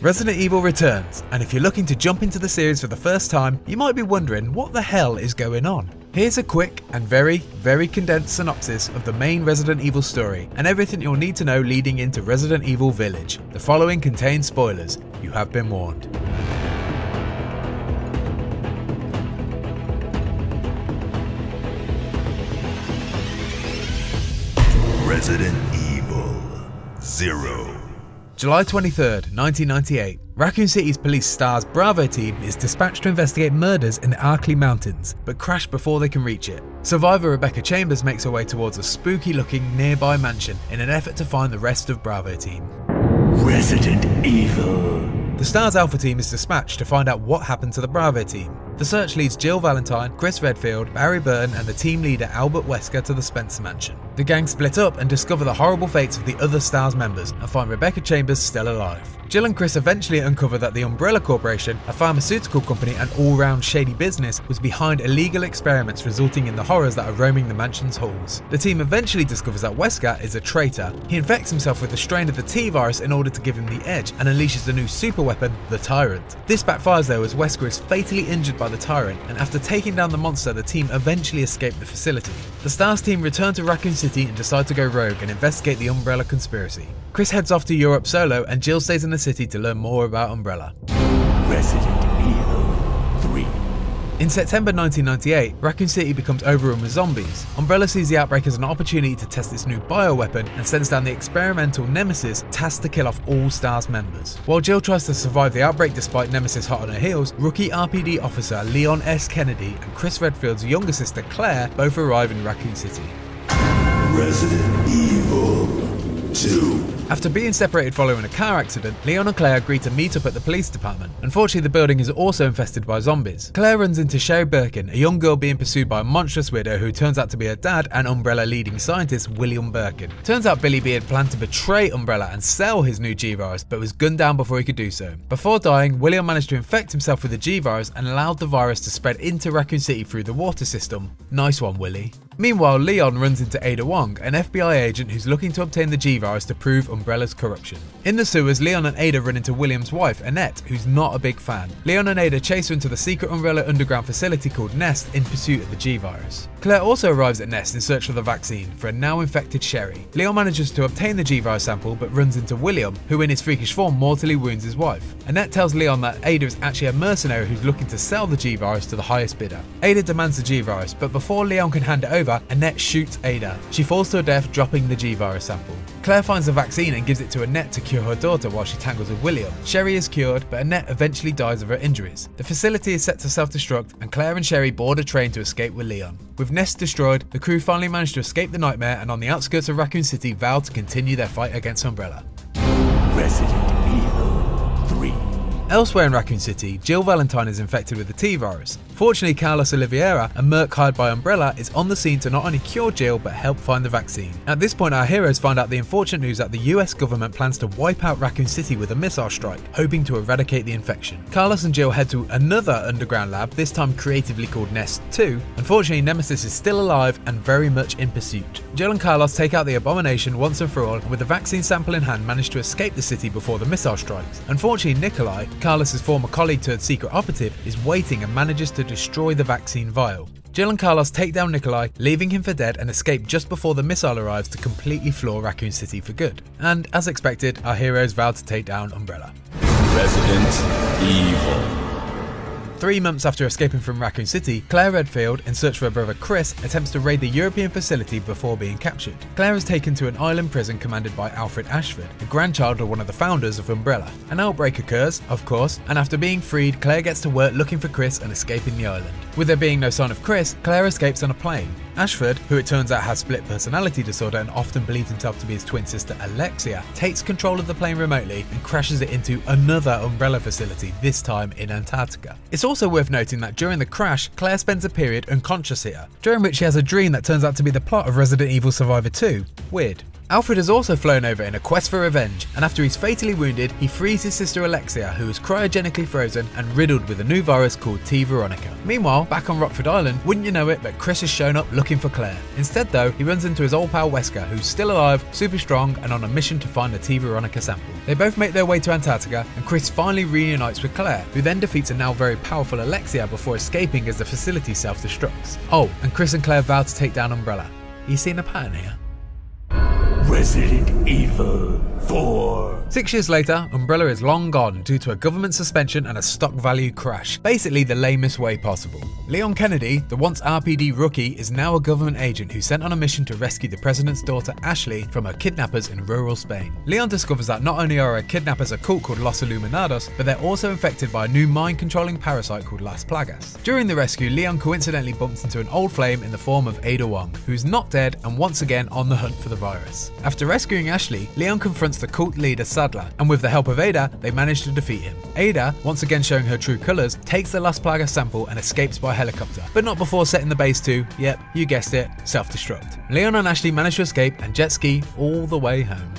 Resident Evil returns, and if you're looking to jump into the series for the first time, you might be wondering what the hell is going on. Here's a quick and very condensed synopsis of the main Resident Evil story and everything you'll need to know leading into Resident Evil Village. The following contains spoilers. You have been warned. Resident Evil 0. July 23rd, 1998. Raccoon City's police STARS Bravo team is dispatched to investigate murders in the Arklay Mountains, but crash before they can reach it. Survivor Rebecca Chambers makes her way towards a spooky-looking nearby mansion in an effort to find the rest of Bravo team. Resident Evil. The STARS Alpha team is dispatched to find out what happened to the Bravo team. The search leads Jill Valentine, Chris Redfield, Barry Byrne and the team leader Albert Wesker to the Spencer mansion. The gang split up and discover the horrible fates of the other STARS members and find Rebecca Chambers still alive. Jill and Chris eventually uncover that the Umbrella Corporation, a pharmaceutical company and all-round shady business, was behind illegal experiments resulting in the horrors that are roaming the mansion's halls. The team eventually discovers that Wesker is a traitor. He infects himself with the strain of the T-virus in order to give him the edge and unleashes the new super weapon, the Tyrant. This backfires though, as Wesker is fatally injured by the Tyrant, and after taking down the monster, the team eventually escape the facility. The STARS team return to Raccoon City and decide to go rogue and investigate the Umbrella conspiracy. Chris heads off to Europe solo and Jill stays in the city to learn more about Umbrella. Resident Evil 3. In September 1998, Raccoon City becomes overrun with zombies. Umbrella sees the outbreak as an opportunity to test its new bioweapon and sends down the experimental Nemesis tasked to kill off all STARS members. While Jill tries to survive the outbreak despite Nemesis hot on her heels, rookie RPD officer Leon S. Kennedy and Chris Redfield's younger sister Claire both arrive in Raccoon City. Resident Evil 2. After being separated following a car accident, Leon and Claire agree to meet up at the police department. Unfortunately, the building is also infested by zombies. Claire runs into Sherry Birkin, a young girl being pursued by a monstrous widow who turns out to be her dad and Umbrella leading scientist William Birkin. Turns out Billy B had planned to betray Umbrella and sell his new G-Virus, but was gunned down before he could do so. Before dying, William managed to infect himself with the G-Virus and allowed the virus to spread into Raccoon City through the water system. Nice one, Willie. Meanwhile, Leon runs into Ada Wong, an FBI agent who's looking to obtain the G-Virus to prove Umbrella's corruption. In the sewers, Leon and Ada run into William's wife, Annette, who's not a big fan. Leon and Ada chase her into the secret Umbrella underground facility called Nest in pursuit of the G-Virus. Claire also arrives at Nest in search for the vaccine for a now infected Sherry. Leon manages to obtain the G-Virus sample but runs into William, who in his freakish form mortally wounds his wife. Annette tells Leon that Ada is actually a mercenary who's looking to sell the G-Virus to the highest bidder. Ada demands the G-Virus, but before Leon can hand it over, Annette shoots Ada. She falls to her death, dropping the G-Virus sample. Claire finds the vaccine and gives it to Annette to cure her daughter while she tangles with William. Sherry is cured, but Annette eventually dies of her injuries. The facility is set to self-destruct, and Claire and Sherry board a train to escape with Leon. With Nest destroyed, the crew finally manage to escape the nightmare and on the outskirts of Raccoon City vow to continue their fight against Umbrella. Resident Evil 3. Elsewhere in Raccoon City, Jill Valentine is infected with the T-virus. Fortunately, Carlos Oliveira, a merc hired by Umbrella, is on the scene to not only cure Jill but help find the vaccine. At this point, our heroes find out the unfortunate news that the US government plans to wipe out Raccoon City with a missile strike, hoping to eradicate the infection. Carlos and Jill head to another underground lab, this time creatively called Nest 2. Unfortunately, Nemesis is still alive and very much in pursuit. Jill and Carlos take out the abomination once and for all, and with the vaccine sample in hand manage to escape the city before the missile strikes. Unfortunately, Nikolai, Carlos's former colleague turned secret operative, is waiting and manages to destroy the vaccine vial. Jill and Carlos take down Nikolai, leaving him for dead, and escape just before the missile arrives to completely floor Raccoon City for good. And as expected, our heroes vow to take down Umbrella. Resident Evil. 3 months after escaping from Raccoon City, Claire Redfield, in search for her brother Chris, attempts to raid the European facility before being captured. Claire is taken to an island prison commanded by Alfred Ashford, the grandchild of one of the founders of Umbrella. An outbreak occurs, of course, and after being freed, Claire gets to work looking for Chris and escaping the island. With there being no sign of Chris, Claire escapes on a plane. Ashford, who it turns out has split personality disorder and often believes himself to be his twin sister Alexia, takes control of the plane remotely and crashes it into another Umbrella facility, this time in Antarctica. It's also worth noting that during the crash, Claire spends a period unconscious here, during which she has a dream that turns out to be the plot of Resident Evil Survivor 2. Weird. Alfred has also flown over in a quest for revenge, and after he's fatally wounded, he frees his sister Alexia, who is cryogenically frozen and riddled with a new virus called T. Veronica. Meanwhile, back on Rockford Island, wouldn't you know it, but Chris has shown up looking for Claire. Instead though, he runs into his old pal Wesker, who's still alive, super strong, and on a mission to find the T. Veronica sample. They both make their way to Antarctica, and Chris finally reunites with Claire, who then defeats a now very powerful Alexia before escaping as the facility self-destructs. Oh, and Chris and Claire vow to take down Umbrella. You seeing a pattern here? Resident Evil 4. 6 years later, Umbrella is long gone due to a government suspension and a stock value crash, basically the lamest way possible. Leon Kennedy, the once RPD rookie, is now a government agent who's sent on a mission to rescue the president's daughter Ashley from her kidnappers in rural Spain. Leon discovers that not only are her kidnappers a cult called Los Illuminados, but they're also infected by a new mind-controlling parasite called Las Plagas. During the rescue, Leon coincidentally bumps into an old flame in the form of Ada Wong, who's not dead and once again on the hunt for the virus. After rescuing Ashley, Leon confronts the cult leader Sadler, and with the help of Ada, they manage to defeat him. Ada, once again showing her true colours, takes the Las Plagas sample and escapes by helicopter, but not before setting the base to, yep, you guessed it, self-destruct. Leon and Ashley manage to escape and jet ski all the way home.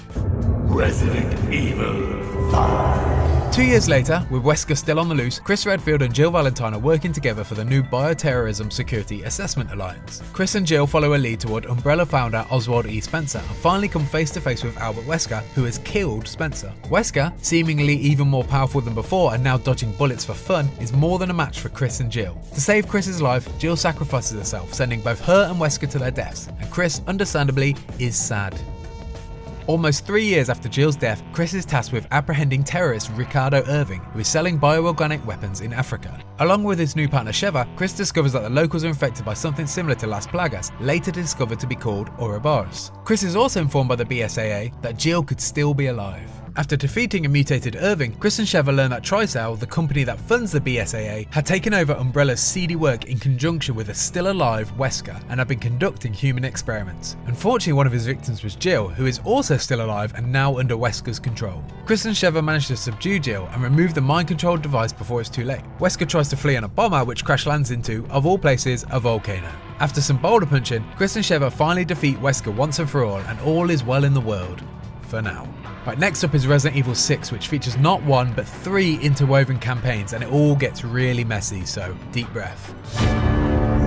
Resident Evil 5. 2 years later, with Wesker still on the loose, Chris Redfield and Jill Valentine are working together for the new Bioterrorism Security Assessment Alliance. Chris and Jill follow a lead toward Umbrella founder Oswald E. Spencer and finally come face to face with Albert Wesker, who has killed Spencer. Wesker, seemingly even more powerful than before and now dodging bullets for fun, is more than a match for Chris and Jill. To save Chris's life, Jill sacrifices herself, sending both her and Wesker to their deaths, and Chris, understandably, is sad. Almost 3 years after Jill's death, Chris is tasked with apprehending terrorist Ricardo Irving, who is selling bioorganic weapons in Africa. Along with his new partner Sheva, Chris discovers that the locals are infected by something similar to Las Plagas, later discovered to be called Ouroboros. Chris is also informed by the BSAA that Jill could still be alive. After defeating a mutated Irving, Chris and Sheva learn that Tricell, the company that funds the BSAA, had taken over Umbrella's seedy work in conjunction with a still-alive Wesker and had been conducting human experiments. Unfortunately, one of his victims was Jill, who is also still alive and now under Wesker's control. Chris and Sheva manage to subdue Jill and remove the mind-controlled device before it's too late. Wesker tries to flee on a bomber which crash lands into, of all places, a volcano. After some boulder punching, Chris and Sheva finally defeat Wesker once and for all is well in the world. For now. Right, next up is Resident Evil 6, which features not one but 3 interwoven campaigns, and it all gets really messy, so deep breath.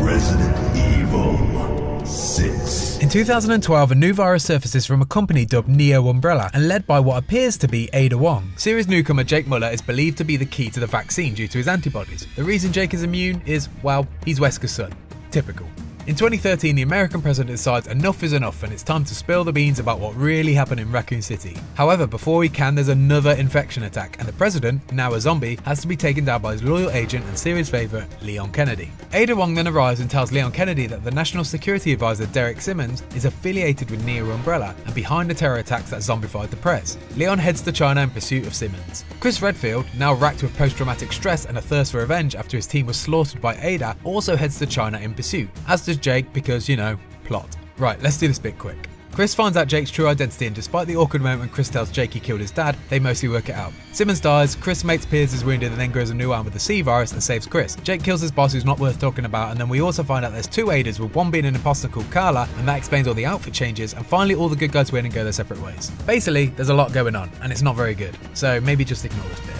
Resident Evil 6. In 2012, a new virus surfaces from a company dubbed Neo Umbrella and led by what appears to be Ada Wong. Series newcomer Jake Muller is believed to be the key to the vaccine due to his antibodies. The reason Jake is immune is, well, he's Wesker's son. Typical. In 2013, the American president decides enough is enough and it's time to spill the beans about what really happened in Raccoon City. However, before he can, there's another infection attack, and the president, now a zombie, has to be taken down by his loyal agent and series favourite, Leon Kennedy. Ada Wong then arrives and tells Leon Kennedy that the National Security Advisor Derek Simmons is affiliated with Neo Umbrella and behind the terror attacks that zombified the press. Leon heads to China in pursuit of Simmons. Chris Redfield, now racked with post-traumatic stress and a thirst for revenge after his team was slaughtered by Ada, also heads to China in pursuit, as does Jake because, you know, plot. Right, let's do this bit quick. Chris finds out Jake's true identity, and despite the awkward moment when Chris tells Jake he killed his dad, they mostly work it out. Simmons dies, Chris makes Piers is wounded and then grows a new arm with the C virus and saves Chris. Jake kills his boss who's not worth talking about, and then we also find out there's 2 Adas, with one being an imposter called Carla, and that explains all the outfit changes, and finally all the good guys win and go their separate ways. Basically, there's a lot going on, and it's not very good, so maybe just ignore this bit.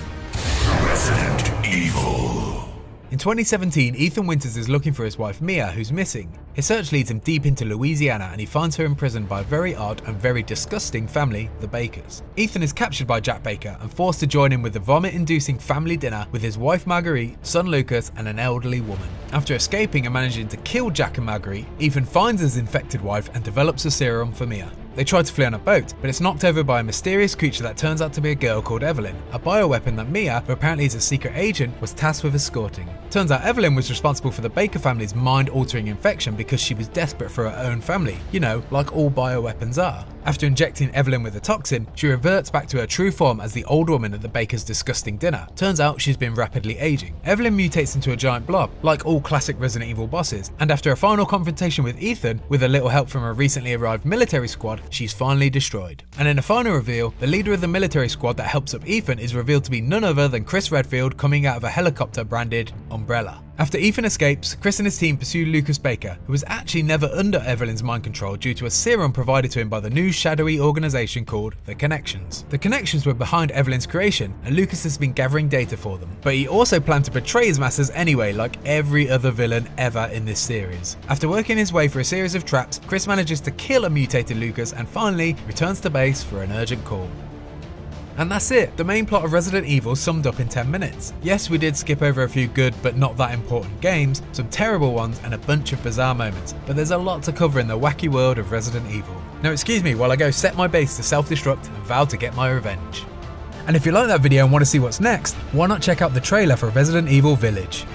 Resident Evil. In 2017, Ethan Winters is looking for his wife Mia, who's missing. His search leads him deep into Louisiana and he finds her imprisoned by a very odd and very disgusting family, the Bakers. Ethan is captured by Jack Baker and forced to join him with the vomit-inducing family dinner with his wife Marguerite, son Lucas, and an elderly woman. After escaping and managing to kill Jack and Marguerite, Ethan finds his infected wife and develops a serum for Mia. They try to flee on a boat, but it's knocked over by a mysterious creature that turns out to be a girl called Evelyn, a bioweapon that Mia, who apparently is a secret agent, was tasked with escorting. Turns out Evelyn was responsible for the Baker family's mind-altering infection because she was desperate for her own family, you know, like all bioweapons are. After injecting Evelyn with the toxin, she reverts back to her true form as the old woman at the Baker's disgusting dinner. Turns out she's been rapidly aging. Evelyn mutates into a giant blob, like all classic Resident Evil bosses, and after a final confrontation with Ethan, with a little help from a recently arrived military squad, she's finally destroyed. And in a final reveal, the leader of the military squad that helps up Ethan is revealed to be none other than Chris Redfield coming out of a helicopter branded Umbrella. After Ethan escapes, Chris and his team pursue Lucas Baker, who was actually never under Evelyn's mind control due to a serum provided to him by the new shadowy organisation called the Connections. The Connections were behind Evelyn's creation, and Lucas has been gathering data for them. But he also planned to betray his masters anyway, like every other villain ever in this series. After working his way through a series of traps, Chris manages to kill a mutated Lucas and finally returns to base for an urgent call. And that's it, the main plot of Resident Evil summed up in 10 minutes. Yes, we did skip over a few good but not that important games, some terrible ones and a bunch of bizarre moments, but there's a lot to cover in the wacky world of Resident Evil. Now excuse me while I go set my base to self-destruct and vow to get my revenge. And if you like that video and want to see what's next, why not check out the trailer for Resident Evil Village.